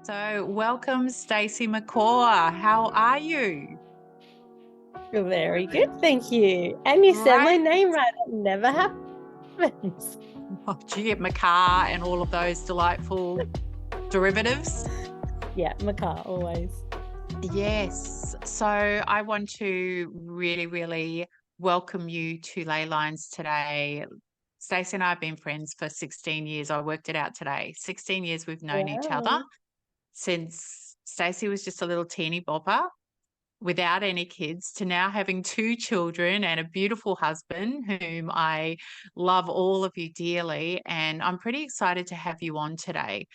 So, welcome, Stacey McCaa. How are you? Very good, thank you. And you said my Great. name right. It never happens. Oh, do you get McCaa and all of those delightful derivatives? Yeah, McCaa, always. Yes. So, I want to really welcome you to Ley Lines today. Stacey and I have been friends for 16 years. I worked it out today. 16 years we've known each other Wow. since Stacey was just a little teeny bopper, without any kids, to now having two children and a beautiful husband whom I love all of you dearly. And I'm pretty excited to have you on today.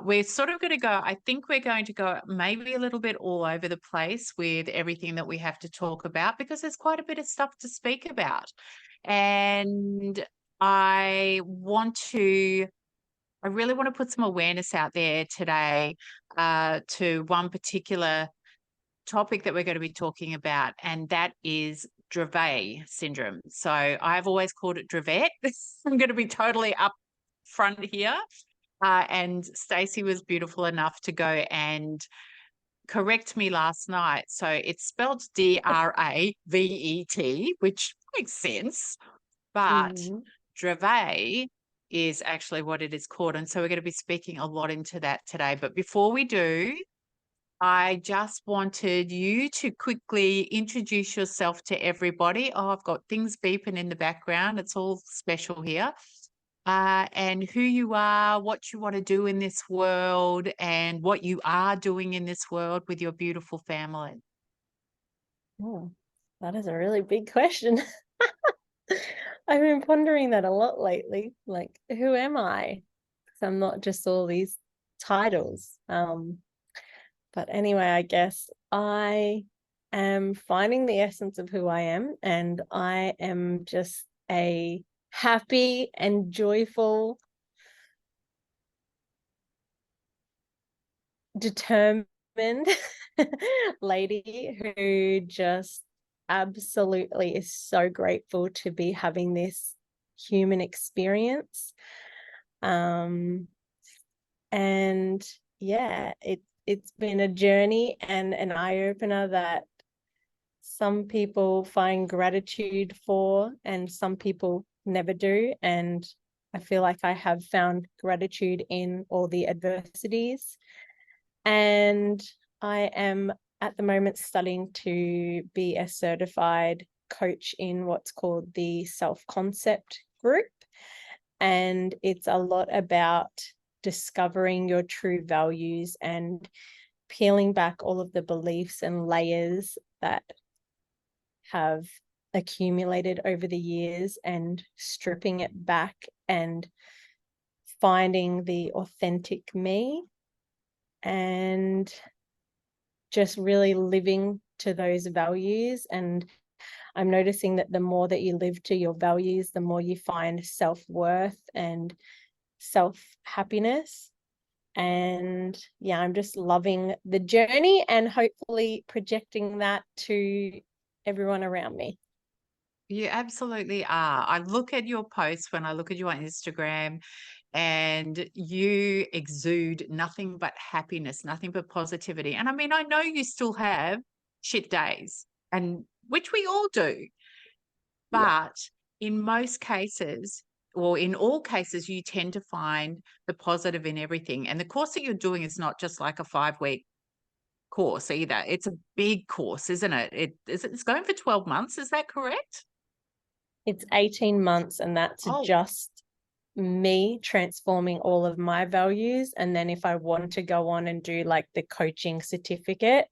We're sort of going to go, I think we're going to go maybe a little bit all over the place with everything that we have to talk about because there's quite a bit of stuff to speak about. And I want to I really want to put some awareness out there today to one particular topic that we're going to be talking about, and that is Dravet syndrome. So I've always called it Dravet. I'm going to be totally up front here. And Stacey was beautiful enough to go and correct me last night. So it's spelled Dravet, which makes sense, but Mm. Dravet is actually what it is called. And so we're going to be speaking a lot into that today. But before we do, I just wanted you to quickly introduce yourself to everybody. Oh, I've got things beeping in the background. It's all special here. And who you are, what you want to do in this world, and what you are doing in this world with your beautiful family. Oh, that is a really big question. I've been pondering that a lot lately. Like, who am I? Because I'm not just all these titles. But anyway, I guess I am finding the essence of who I am, and I am just a happy and joyful, determined lady who just absolutely is so grateful to be having this human experience. And yeah, it's been a journey and an eye-opener that some people find gratitude for and some people never do. And I feel like I have found gratitude in all the adversities. And I am at the moment studying to be a certified coach in what's called the self-concept group. And it's a lot about discovering your true values and peeling back all of the beliefs and layers that have accumulated over the years and stripping it back and finding the authentic me and just really living to those values. And I'm noticing that the more that you live to your values, the more you find self-worth and self-happiness. And yeah, I'm just loving the journey and hopefully projecting that to everyone around me. You absolutely are. I look at your posts when I look at you on Instagram, and you exude nothing but happiness, nothing but positivity. And I mean, I know you still have shit days, and which we all do, Yeah. but in most cases, or in all cases, you tend to find the positive in everything. And the course that you're doing is not just like a 5-week course either. It's a big course, isn't it? It's going for 12 months. Is that correct? It's 18 months, and that's Oh, just me transforming all of my values. And then if I want to go on and do like the coaching certificate,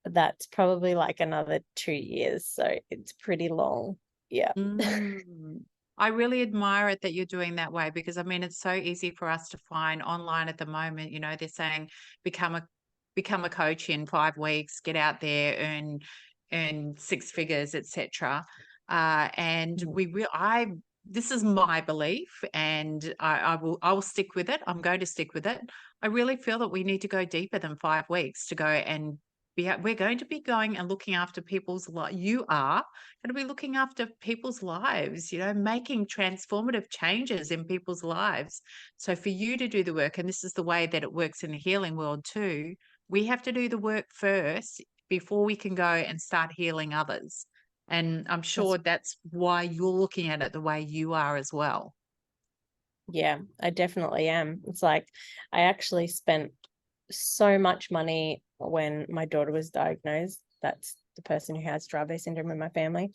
that's probably like another 2 years. So it's pretty long. Yeah. mm. I really admire it that you're doing that way because I mean it's so easy for us to find online at the moment. You know, they're saying become a become a coach in 5 weeks, get out there, earn six figures, etc. And I this is my belief, and I will stick with it. I'm going to stick with it. I really feel that we need to go deeper than 5 weeks to go and we're going to be going and looking after people's lives. You are going to be looking after people's lives, making transformative changes in people's lives. So for you to do the work, and this is the way that it works in the healing world too, we have to do the work first before we can go and start healing others. And I'm sure that's why you're looking at it the way you are as well. Yeah, I definitely am. It's like I actually spent so much money when my daughter was diagnosed. That's the person who has Dravet Syndrome in my family.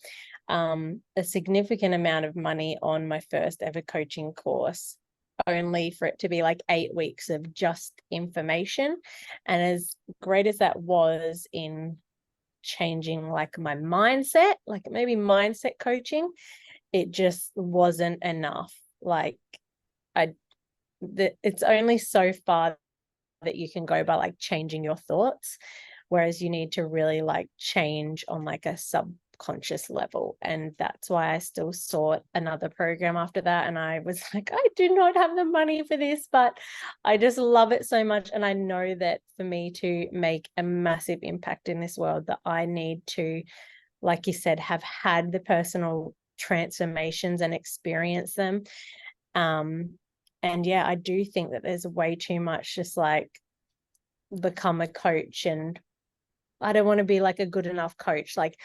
A significant amount of money on my first ever coaching course, only for it to be like 8 weeks of just information. And as great as that was in changing like my mindset, like maybe mindset coaching, it just wasn't enough. Like it's only so far that you can go by like changing your thoughts, whereas you need to really like change on like a subconscious level. And that's why I still sought another program after that. And I was like, I do not have the money for this, but I just love it so much. And I know that for me to make a massive impact in this world, that I need to, like you said, have had the personal transformations and experience them. And yeah, I do think that there's way too much just like become a coach, and I don't want to be like a good enough coach. Like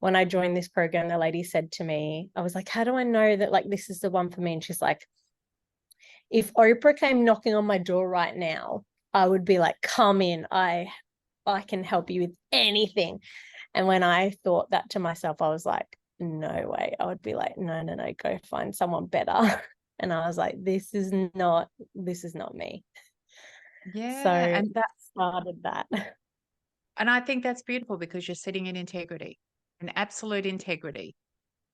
when I joined this program, the lady said to me, I was like, how do I know that like this is the one for me? And she's like, if Oprah came knocking on my door right now, I would be like, come in, I can help you with anything. And when I thought that to myself, I was like, no way. I would be like, no, go find someone better. And I was like, this is not me. Yeah. So And that started that. And I think that's beautiful because you're sitting in integrity, in absolute integrity.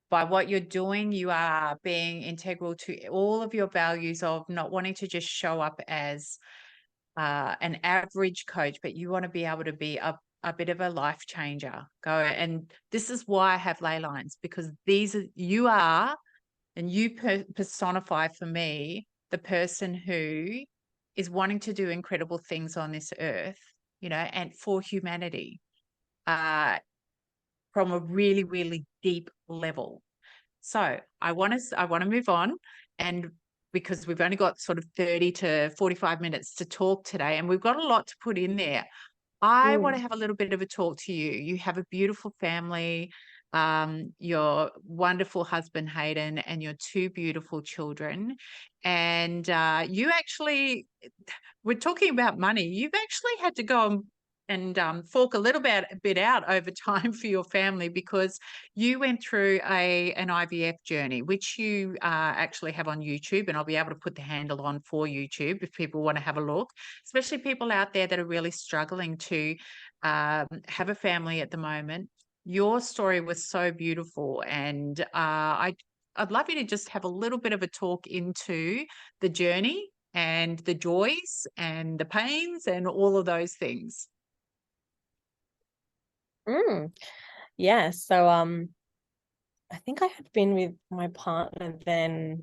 By what you're doing, you are being integral to all of your values of not wanting to just show up as an average coach, but you want to be able to be a bit of a life changer. And this is why I have ley lines, because you are, and you personify for me the person who is wanting to do incredible things on this earth, and for humanity, from a really, really deep level. So I want to move on, and because we've only got sort of 30 to 45 minutes to talk today, and we've got a lot to put in there. I want to have a little bit of a talk to you. You have a beautiful family, your wonderful husband, Hayden, and your two beautiful children. And we're talking about money. You've actually had to go and fork a little bit out over time for your family, because you went through an IVF journey, which you actually have on YouTube, and I'll be able to put the handle on for YouTube if people want to have a look, especially people out there that are really struggling to have a family at the moment. Your story was so beautiful, and I'd love you to just have a little bit of a talk into the journey and the joys and the pains and all of those things. Yeah. So I think I had been with my partner then,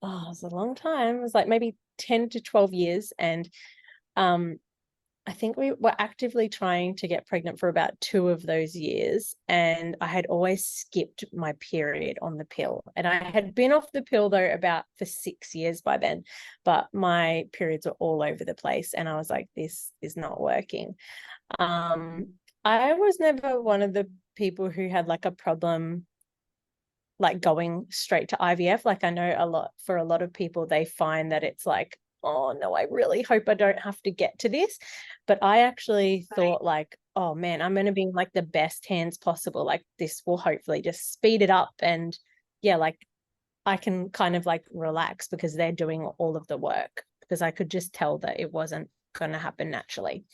it was a long time. It was like maybe 10 to 12 years. And I think we were actively trying to get pregnant for about 2 of those years. And I had always skipped my period on the pill. And I had been off the pill though about for 6 years by then, but my periods were all over the place. And I was like, this is not working. I was never one of the people who had like a problem like going straight to IVF. Like I know for a lot of people, they find that it's like, oh no, I really hope I don't have to get to this. But I actually thought like, oh man, I'm going to be in like the best hands possible. Like this will hopefully just speed it up. And yeah, like I can kind of like relax because they're doing all of the work, because I could just tell that it wasn't going to happen naturally.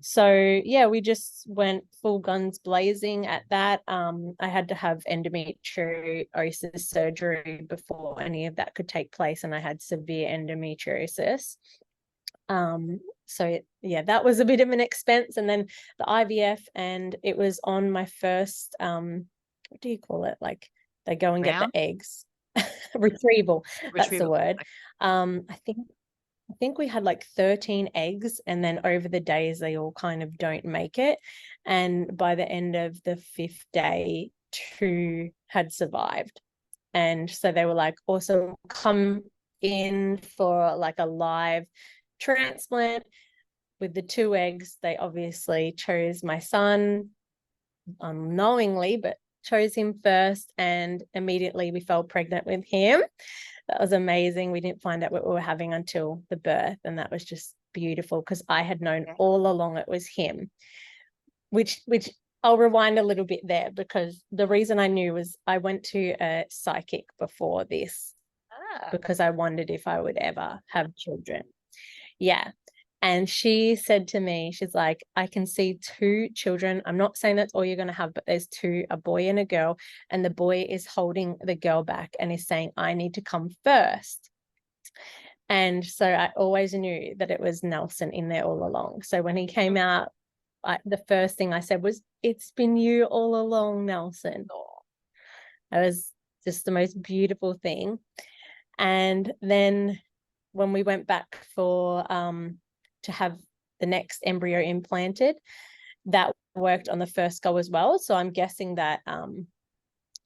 So yeah, we just went full guns blazing at that. I had to have endometriosis surgery before any of that could take place, and I had severe endometriosis. So yeah, that was a bit of an expense. And then the IVF, and it was on my first what do you call it? Like they go and get the eggs. Retrieval. That's the word. I think I think we had like 13 eggs, and then over the days they all kind of don't make it. And by the end of the 5th day, 2 had survived. And so they were like, also come in for like a live transplant with the 2 eggs. They obviously chose my son unknowingly, but chose him first, and immediately we fell pregnant with him. That was amazing. We didn't find out what we were having until the birth, and that was just beautiful because I had known all along it was him. Which I'll rewind a little bit there, because the reason I knew was I went to a psychic before this because I wondered if I would ever have children. Yeah. And she said to me, she's like, I can see 2 children. I'm not saying that's all you're going to have, but there's 2, a boy and a girl. And the boy is holding the girl back and is saying, I need to come first. And so I always knew that it was Nelson in there all along. So when he came out, the first thing I said was, it's been you all along, Nelson. It was just the most beautiful thing. And then when we went back for to have the next embryo implanted, that worked on the first go as well. So I'm guessing that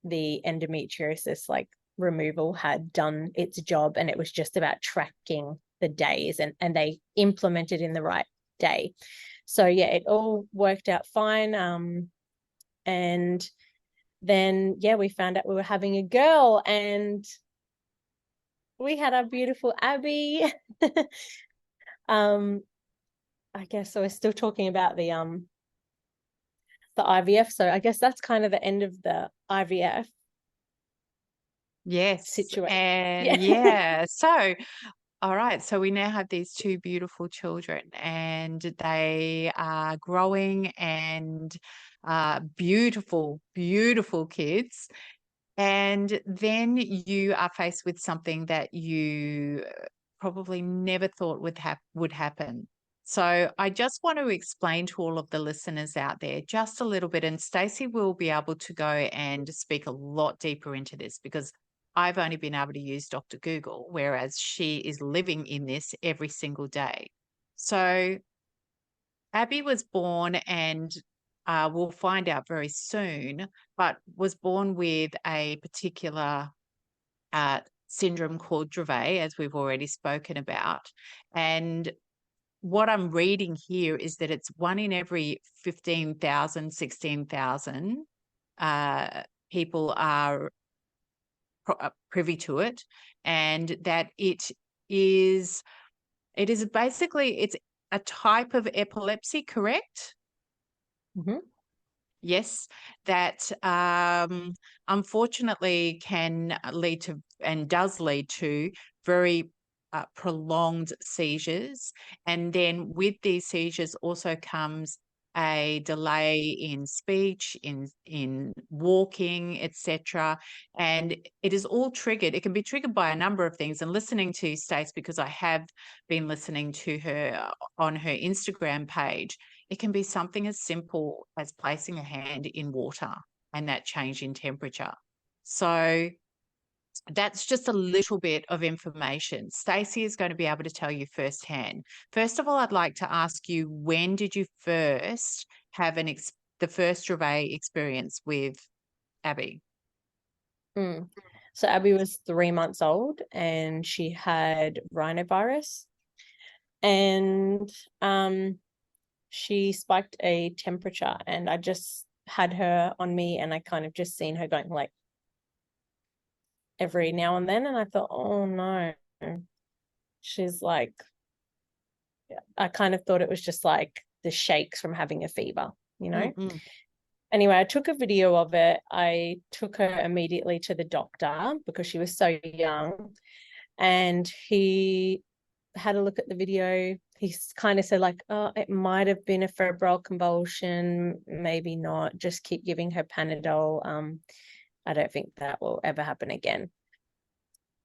the endometriosis like removal had done its job, and it was just about tracking the days, and they implemented in the right day. So yeah, it all worked out fine. And then we found out we were having a girl, and we had our beautiful Abbie. I guess so. We're still talking about the IVF. So I guess that's kind of the end of the IVF. Yes. Situation. And so, all right. So we now have these 2 beautiful children, and they are growing and beautiful, beautiful kids. And then you are faced with something that you probably never thought would happen. So I just want to explain to all of the listeners out there just a little bit, and Stacey will be able to go and speak a lot deeper into this because I've only been able to use Dr. Google, whereas she is living in this every single day. So Abbie was born, and we'll find out very soon, but was born with a particular syndrome called Dravet, as we've already spoken about. And what I'm reading here is that it's 1 in every 15,000, 16,000 people are privy to it, and that it is basically, it's a type of epilepsy, correct? Mm-hmm. Yes, that unfortunately can lead to, and does lead to, very prolonged seizures. And then with these seizures also comes a delay in speech, in walking, etc. And it is all triggered. It can be triggered by a number of things. And listening to Stace, because I have been listening to her on her Instagram page, it can be something as simple as placing a hand in water and that change in temperature. So that's just a little bit of information. Stacey is going to be able to tell you firsthand. First of all, I'd like to ask you, when did you first have the first Dravet experience with Abbie? So Abbie was 3 months old, and she had rhinovirus, and she spiked a temperature, and I just had her on me, and I kind of just seen her going like every now and then, and I thought, oh no, she's like, I kind of thought it was just like the shakes from having a fever, you know. Mm-hmm. Anyway, I took a video of it. I took her immediately to the doctor because she was so young, and he had a look at the video. He kind of said like, oh, it might have been a febrile convulsion, maybe not, just keep giving her Panadol. I don't think that will ever happen again.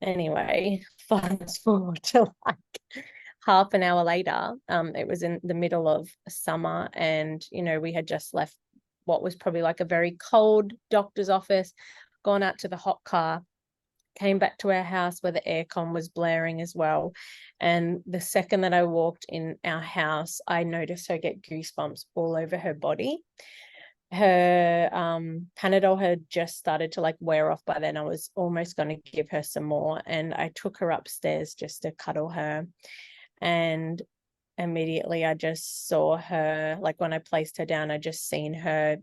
Anyway, fast forward to like half an hour later, it was in the middle of summer, and we had just left what was probably like a very cold doctor's office, gone out to the hot car, came back to our house where the aircon was blaring as well. And the second that I walked in our house, I noticed her get goosebumps all over her body. Her Panadol had just started to like wear off by then. I was almost going to give her some more, and I took her upstairs just to cuddle her. And immediately I just saw her, like when I placed her down, I just seen her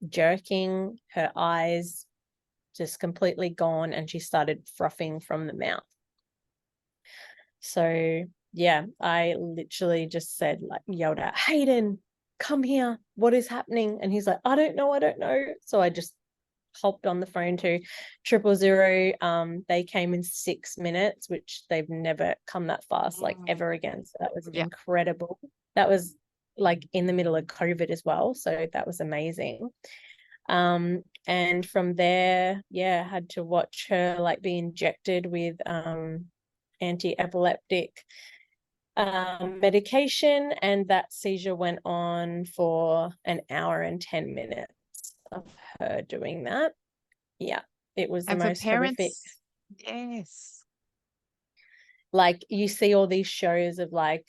jerking, her eyes just completely gone, and she started frothing from the mouth. So yeah, I literally just said, like, yelled out, Hayden, come here, what is happening? And he's like, I don't know. So I just hopped on the phone to 000. They came in 6 minutes, which they've never come that fast, like, ever again. So that was incredible. That was like in the middle of COVID as well, so that was amazing. And from there, yeah, had to watch her like be injected with anti-epileptic medication, and that seizure went on for an hour and 10 minutes of her doing that. Yeah, it was the And for most horrific. parents, yes. Like, you see all these shows of like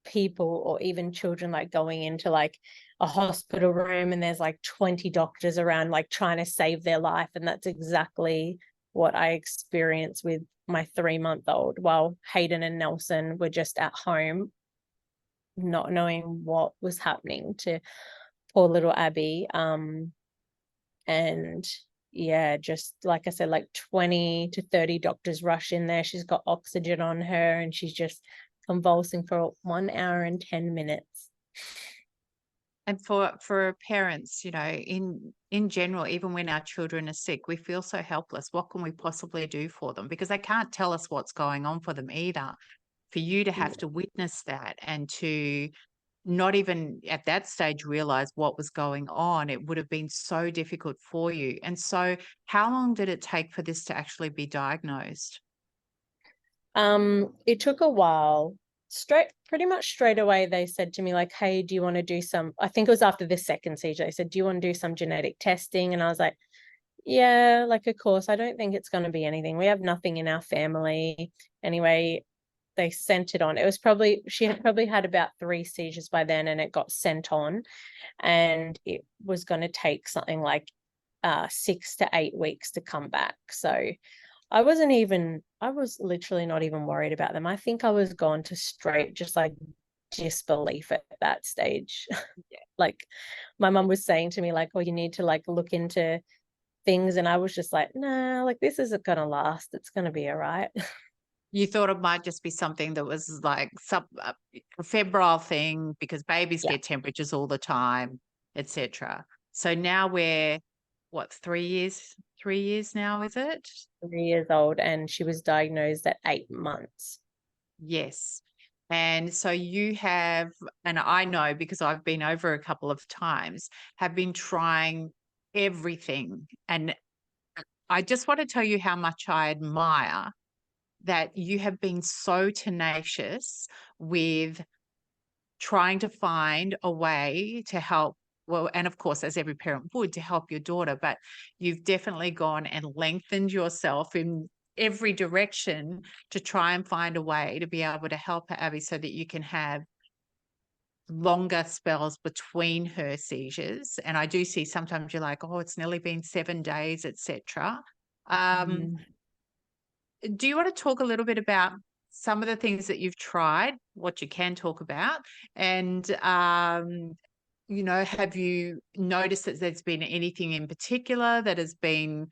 people or even children like going into like a hospital room and there's like 20 doctors around like trying to save their life, and that's exactly what I experienced with my 3-month-old, while Hayden and Nelson were just at home not knowing what was happening to poor little Abbie. And yeah, just like I said, like 20 to 30 doctors rush in there. She's got oxygen on her and she's just convulsing for 1 hour and 10 minutes. And for parents, you know, in general, even when our children are sick, we feel so helpless. What can we possibly do for them? Because they can't tell us what's going on for them either. For you to have to witness that and to not even at that stage realize what was going on, it would have been so difficult for you. And so how long did it take for this to actually be diagnosed? It took a while. Pretty much straight away, they said to me, like, hey, do you want to do some, I think it was after the second seizure, they said, do you want to do some genetic testing? And I was like, yeah, like, of course, I don't think it's going to be anything. We have nothing in our family. Anyway, they sent it on. It was probably, she had probably had about 3 seizures by then, and it got sent on, and it was going to take something like 6 to 8 weeks to come back. So I was literally not even worried about them. I think I was gone to straight just like disbelief at that stage. Like, my mum was saying to me, like, oh, you need to like look into things, and I was just like, nah, like, this isn't gonna last, it's gonna be all right. You thought it might just be something that was like a febrile thing because babies Yeah, get temperatures all the time, etc. So now we're what, 3 years? 3 years now, is it? 3 years old, and she was diagnosed at 8 months. Yes. And so you have, and I know because I've been over a couple of times, have been trying everything. And I just want to tell you how much I admire that you have been so tenacious with trying to find a way to help. Well, and of course, as every parent would, to help your daughter, but you've definitely gone and lengthened yourself in every direction to try and find a way to be able to help her, Abbie, so that you can have longer spells between her seizures. And I do see sometimes you're like, oh, it's nearly been 7 days, etc. Do you want to talk a little bit about some of the things that you've tried, what you can talk about, and you know, have you noticed that there's been anything in particular that has been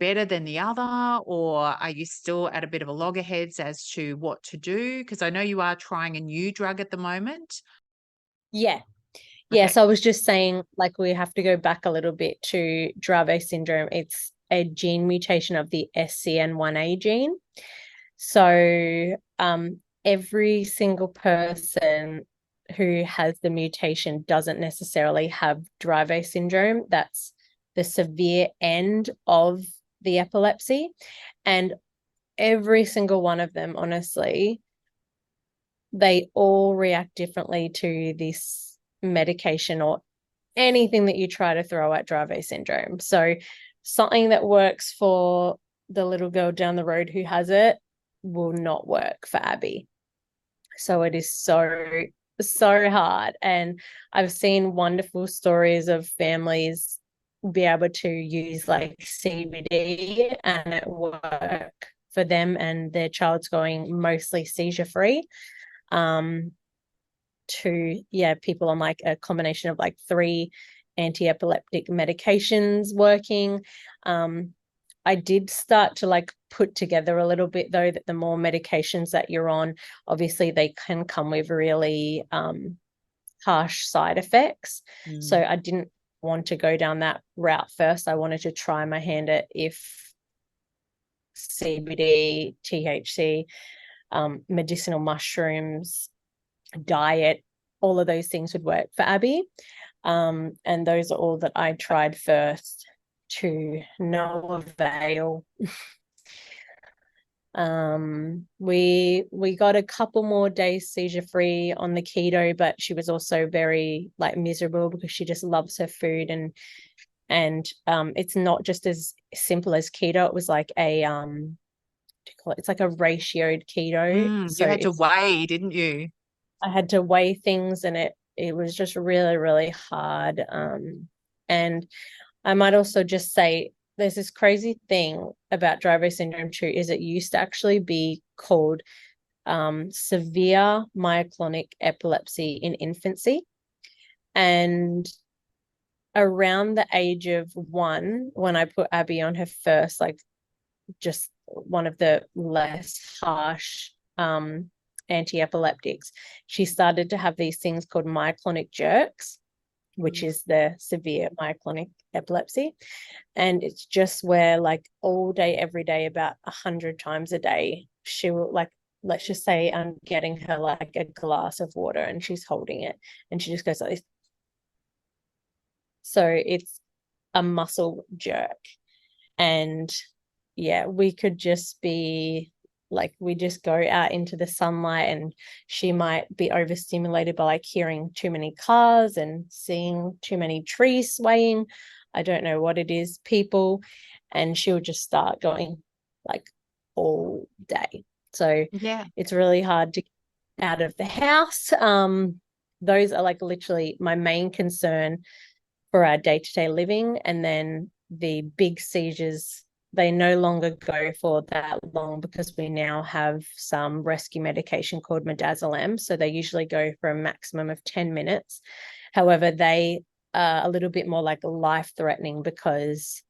better than the other, or are you still at a bit of a loggerheads as to what to do? Because I know you are trying a new drug at the moment. Yeah. Okay. So I was just saying, like, we have to go back a little bit to Dravet syndrome. It's a gene mutation of the SCN1A gene. So every single person who has the mutation doesn't necessarily have Dravet syndrome. That's the severe end of the epilepsy. And every single one of them, honestly, they all react differently to this medication or anything that you try to throw at Dravet syndrome. So something that works for the little girl down the road who has it will not work for Abbie. So it is so hard. And I've seen wonderful stories of families be able to use like CBD and it work for them, and their child's going mostly seizure free. To people on like a combination of like 3 anti-epileptic medications working. I did start to like put together a little bit though that the more medications that you're on, obviously they can come with really harsh side effects. So I didn't want to go down that route first. I wanted to try my hand at if CBD, THC, medicinal mushrooms, diet, all of those things would work for Abbie. And those are all that I tried first, to no avail. We got a couple more days seizure free on the keto, but she was also very like miserable because she just loves her food, and it's not just as simple as keto. It was like a it's like a ratioed keto. You had to weigh, didn't you? I had to weigh things, and it was just really, really hard. And I might also just say there's this crazy thing about Dravet syndrome too, is it used to actually be called severe myoclonic epilepsy in infancy. And around the age of 1, when I put Abbie on her first, like just one of the less harsh anti-epileptics, she started to have these things called myoclonic jerks, which is the severe myoclonic epilepsy. And it's just where like all day, every day, about 100 times a day, she will like, let's just say I'm getting her like a glass of water and she's holding it and she just goes like this. So it's a muscle jerk. And we could just be like, we just go out into the sunlight and she might be overstimulated by like hearing too many cars and seeing too many trees swaying. I don't know what it is, people. And she'll just start going like all day. So it's really hard to get out of the house. Those are like literally my main concern for our day-to-day living. And then the big seizures, they no longer go for that long because we now have some rescue medication called midazolam. So they usually go for a maximum of 10 minutes. However, they are a little bit more like life-threatening because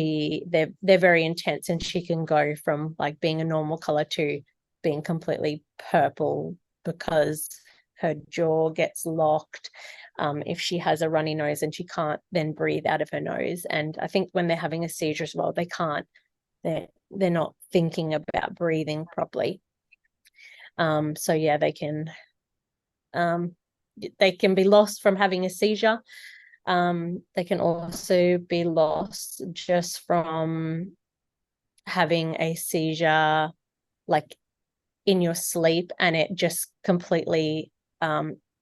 they're very intense, and she can go from like being a normal color to being completely purple because her jaw gets locked. If she has a runny nose and she can't then breathe out of her nose. And I think when they're having a seizure as well, they're not thinking about breathing properly. So they can be lost from having a seizure. They can also be lost just from having a seizure like in your sleep, and it just completely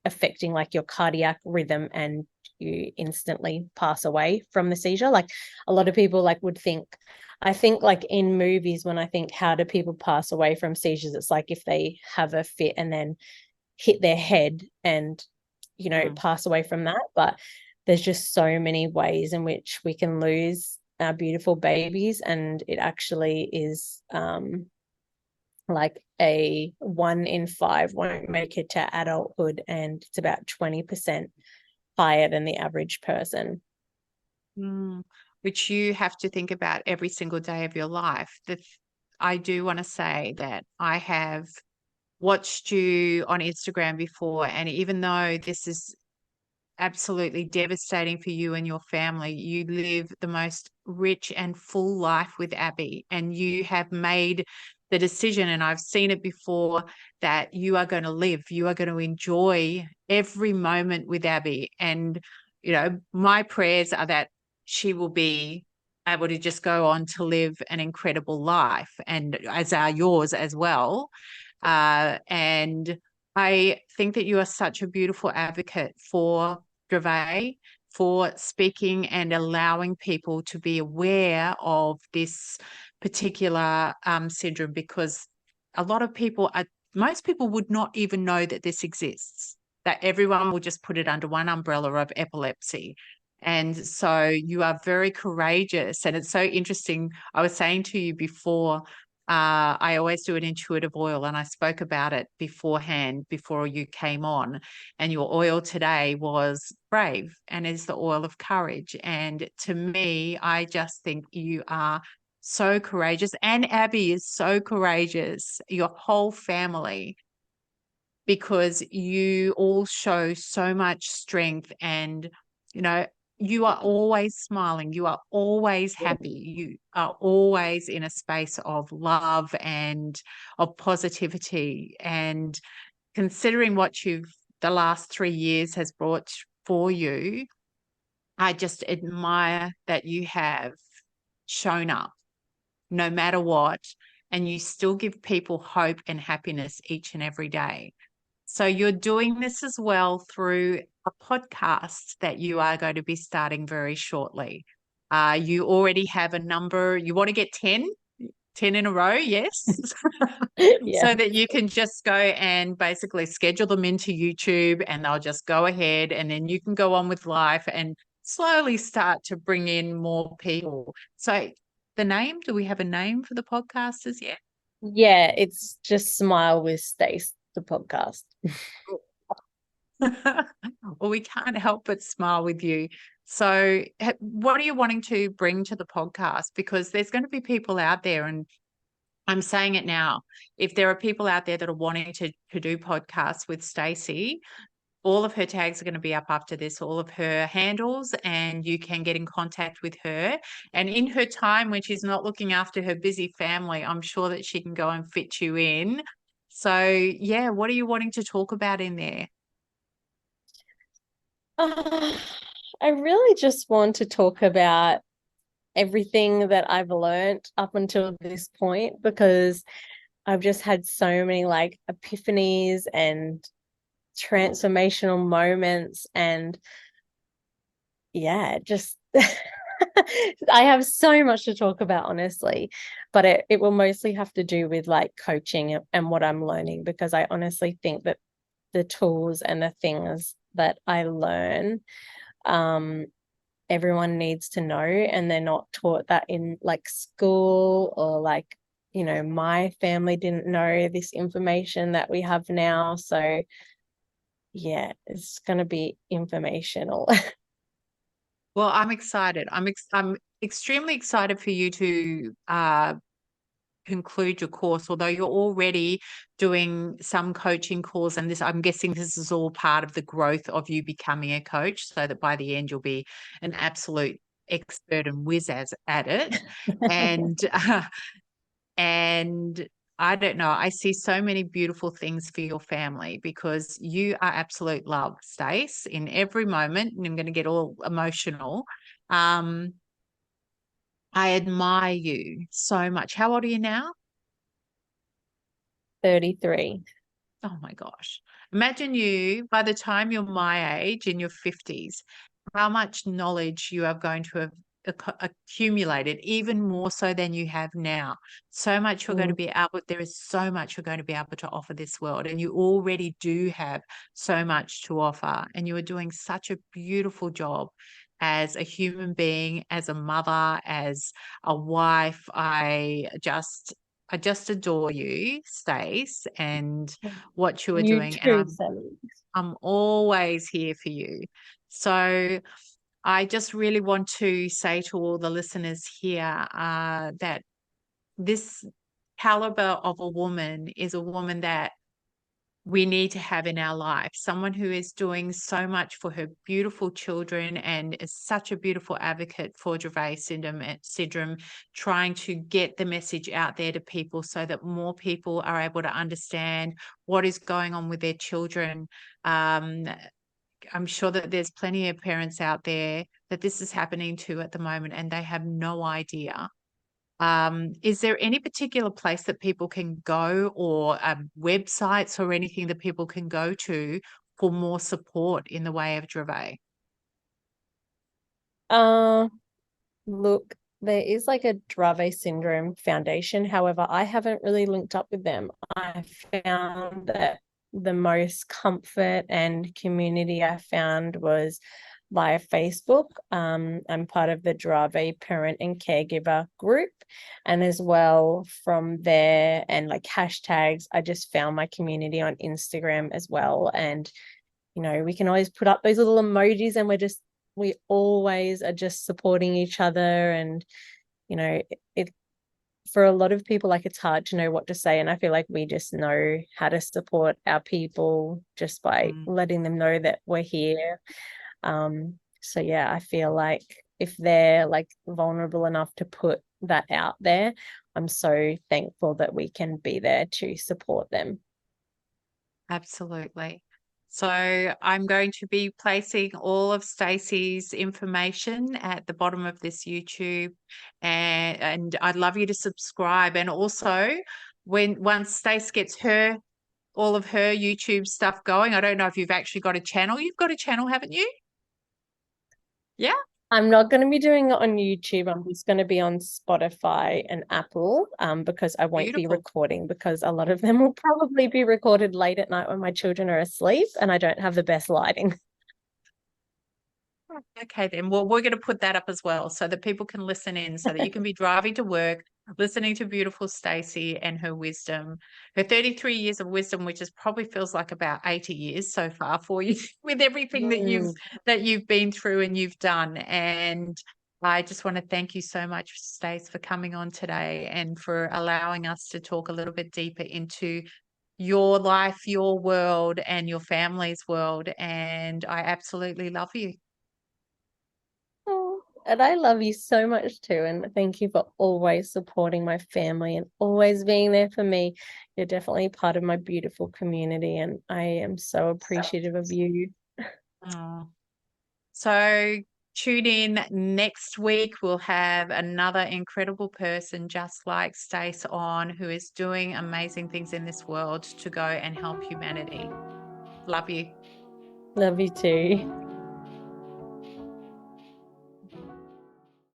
affecting like your cardiac rhythm, and you instantly pass away from the seizure. Like a lot of people like would think, I think like in movies, when I think how do people pass away from seizures, it's like if they have a fit and then hit their head and pass away from that. But there's just so many ways in which we can lose our beautiful babies, and it actually is like a 1 in 5 won't make it to adulthood, and it's about 20% higher than the average person. Which you have to think about every single day of your life. I do want to say that I have watched you on Instagram before, and even though this is absolutely devastating for you and your family, you live the most rich and full life with Abbie, and you have made the decision, and I've seen it before, that you are going to live, you are going to enjoy every moment with Abbie. And my prayers are that she will be able to just go on to live an incredible life, and as are yours as well. And I think that you are such a beautiful advocate for Dravet, for speaking and allowing people to be aware of this particular syndrome, because a lot of people most people would not even know that this exists, that everyone will just put it under one umbrella of epilepsy. And so you are very courageous. And it's so interesting. I was saying to you before, I always do an intuitive oil, and I spoke about it beforehand before you came on. And your oil today was brave and is the oil of courage. And to me, I just think you are so courageous. And Abbie is so courageous, your whole family, because you all show so much strength. And, you know, you are always smiling. You are always happy. You are always in a space of love and of positivity. And considering what the last 3 years has brought for you, I just admire that you have shown up no matter what, and you still give people hope and happiness each and every day. So you're doing this as well through a podcast that you are going to be starting very shortly. You already have a number. You want to get 10 in a row, yes? Yeah. So that you can just go and basically schedule them into YouTube, and they'll just go ahead, and then you can go on with life and slowly start to bring in more people. So do we have a name for the podcasters yet? Yeah, it's just Smile with Stace, the podcast. Well, we can't help but smile with you. So what are you wanting to bring to the podcast? Because there's going to be people out there, and I'm saying it now, if there are people out there that are wanting to do podcasts with Stacey, all of her tags are going to be up after this, all of her handles, and you can get in contact with her. And in her time when she's not looking after her busy family, I'm sure that she can go and fit you in. So, yeah, what are you wanting to talk about in there? I really just want to talk about everything that I've learned up until this point, because I've just had so many like epiphanies and transformational moments, and yeah, just I have so much to talk about, honestly, but it will mostly have to do with like coaching and what I'm learning, because I honestly think that the tools and the things that I learn, everyone needs to know, and they're not taught that in like school, or like, you know, my family didn't know this information that we have now. So yeah, it's going to be informational. Well, I'm excited. I'm extremely excited for you to conclude your course, although you're already doing some coaching calls, and this, I'm guessing this is all part of the growth of you becoming a coach, so that by the end you'll be an absolute expert and whiz at it. And and I don't know, I see so many beautiful things for your family, because you are absolute love, Stace, in every moment. And I'm going to get all emotional. I admire you so much. How old are you now? 33. Oh my gosh. Imagine you, by the time you're my age, in your 50s, how much knowledge you are going to have accumulated, even more so than you have now. So much you're going to be able, there is so much you're going to be able to offer this world. And you already do have so much to offer. And you are doing such a beautiful job as a human being, as a mother, as a wife. I just adore you, Stace, and what you are You doing. too, And Sally. I'm always here for you. So I just really want to say to all the listeners here that this caliber of a woman is a woman that we need to have in our life, someone who is doing so much for her beautiful children and is such a beautiful advocate for Dravet syndrome, trying to get the message out there to people so that more people are able to understand what is going on with their children. I'm sure that there's plenty of parents out there that this is happening to at the moment, and they have no idea. Is there any particular place that people can go, or websites or anything that people can go to for more support in the way of Dravet? Look, there is like a Dravet Syndrome Foundation. However, I haven't really linked up with them. I found that the most comfort and community I found was via Facebook. I'm part of the Dravet parent and caregiver group. And as well from there and like hashtags, I just found my community on Instagram as well. And, we can always put up those little emojis and we always are just supporting each other. And it for a lot of people, like, it's hard to know what to say, and I feel like we just know how to support our people just by letting them know that we're here. So yeah, I feel like if they're like vulnerable enough to put that out there, I'm so thankful that we can be there to support them. Absolutely. So I'm going to be placing all of Stacey's information at the bottom of this YouTube, and I'd love you to subscribe. And also, once Stacey gets all of her YouTube stuff going, I don't know if you've actually got a channel. You've got a channel, haven't you? Yeah. I'm not going to be doing it on YouTube. I'm just going to be on Spotify and Apple, because I won't be Beautiful. recording, because a lot of them will probably be recorded late at night when my children are asleep and I don't have the best lighting. Okay, then. Well, we're going to put that up as well so that people can listen in, so that you can be driving to work, listening to beautiful Stacey and her wisdom, her 33 years of wisdom, which is probably feels like about 80 years so far for you with everything that you've been through and you've done. And I just want to thank you so much, Stacey, for coming on today and for allowing us to talk a little bit deeper into your life, your world, and your family's world. And I absolutely love you. Oh, and I love you so much too. And thank you for always supporting my family and always being there for me. You're definitely part of my beautiful community, and I am so appreciative of you. Oh. So tune in next week. We'll have another incredible person just like Stace on, who is doing amazing things in this world to go and help humanity. Love you. Love you too.